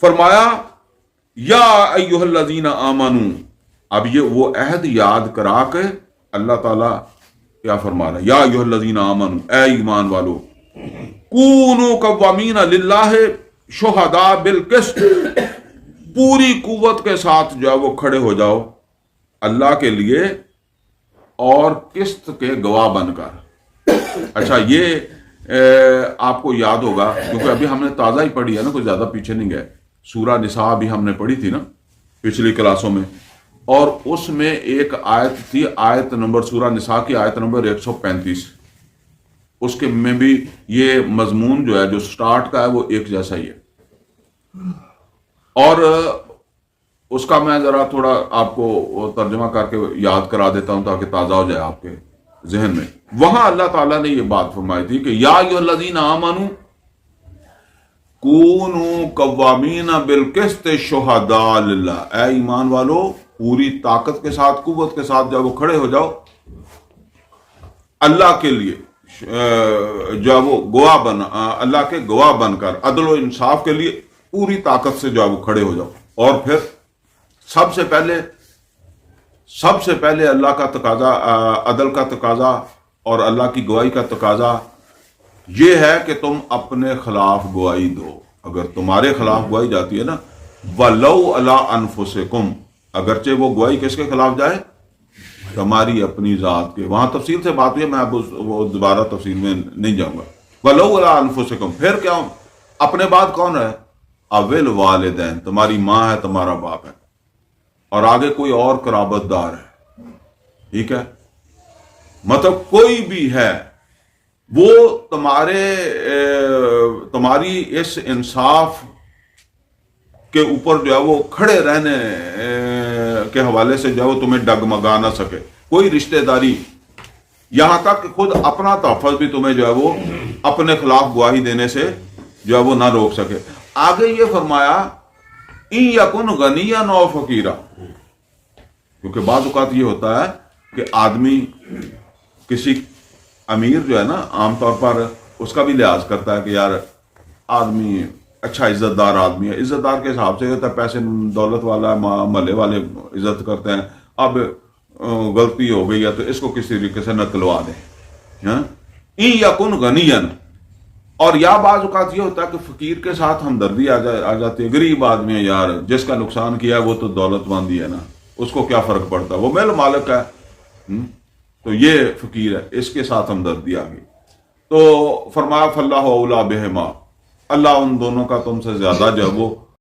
فرمایا یا ایھا الذین آمنو، اب یہ وہ عہد یاد کرا کے اللہ تعالیٰ کیا فرما رہا ہے، یا ایھا الذین آمنو، اے ایمان والو، کونوا قوامین للہ شہداء بالقسط، پوری قوت کے ساتھ جو ہے وہ کھڑے ہو جاؤ اللہ کے لیے اور قسط کے گواہ بن کر۔ اچھا یہ آپ کو یاد ہوگا کیونکہ ابھی ہم نے تازہ ہی پڑھی ہے نا، کوئی زیادہ پیچھے نہیں گئے، سورہ نساء بھی ہم نے پڑھی تھی نا پچھلی کلاسوں میں، اور اس میں ایک آیت تھی، آیت نمبر سورہ نساء کی آیت نمبر 135، اس کے میں بھی یہ مضمون جو ہے جو سٹارٹ کا ہے وہ ایک جیسا ہی ہے، اور اس کا میں ذرا تھوڑا آپ کو ترجمہ کر کے یاد کرا دیتا ہوں تاکہ تازہ ہو جائے آپ کے ذہن میں۔ وہاں اللہ تعالیٰ نے یہ بات فرمائی تھی کہ یا ایھا الذین آمنوا کونوا قوامین بالقسط شہداء للہ، اے ایمان والو پوری طاقت کے ساتھ قوت کے ساتھ جب وہ کھڑے ہو جاؤ اللہ کے لیے، جو ہے وہ گواہ بن، اللہ کے گواہ بن کر، عدل و انصاف کے لیے پوری طاقت سے جو ہے وہ کھڑے ہو جاؤ۔ اور پھر سب سے پہلے اللہ کا تقاضا، عدل کا تقاضا اور اللہ کی گواہی کا تقاضا یہ ہے کہ تم اپنے خلاف گواہی دو۔ اگر تمہارے خلاف گواہی جاتی ہے نا، وَلَوْ عَلَىٰ أَنفُسِكُمْ، اگرچہ وہ گواہی کس کے خلاف جائے، تمہاری اپنی ذات کے، وہاں تفصیل سے بات ہوئی ہے، میں اب وہ دوبارہ تفصیل میں نہیں جاؤں گا۔ وَلَوْ عَلَىٰ أَنفُسِكُمْ، پھر کیا اپنے بعد کون ہے، اول والدین، تمہاری ماں ہے، تمہارا باپ ہے، اور آگے کوئی اور قرابت دار ہے، ٹھیک ہے، مطلب کوئی بھی ہے، وہ تمہاری اس انصاف کے اوپر جو ہے وہ کھڑے رہنے کے حوالے سے جو ہے وہ تمہیں ڈگمگا نہ سکے، کوئی رشتہ داری، یہاں تک کہ خود اپنا تحفظ بھی تمہیں جو ہے وہ اپنے خلاف گواہی دینے سے جو ہے وہ نہ روک سکے۔ آگے یہ فرمایا ان یکن غنیا او فقیرا، کیونکہ بعض اوقات یہ ہوتا ہے کہ آدمی کسی امیر جو ہے نا عام طور پر اس کا بھی لحاظ کرتا ہے کہ یار آدمی اچھا عزت دار آدمی ہے، عزت دار کے حساب سے ہوتا ہے، پیسے دولت والا ہے، محلے والے عزت کرتے ہیں، اب غلطی ہو گئی ہے تو اس کو کسی طریقے سے نکلوا دیں۔ ان یکن غنیا، اور یا بعض اوقات یہ ہوتا ہے کہ فقیر کے ساتھ ہمدردی آ جاتی ہے، غریب آدمی ہے یار، جس کا نقصان کیا ہے وہ تو دولت مند ہی ہے نا، اس کو کیا فرق پڑتا ہے، وہ مال مالک ہے، تو یہ فقیر ہے، اس کے ساتھ ہمدردی آ گئی۔ تو فرمایا فاللہ اولیٰ بہما، اللہ ان دونوں کا تم سے زیادہ جو ہے وہ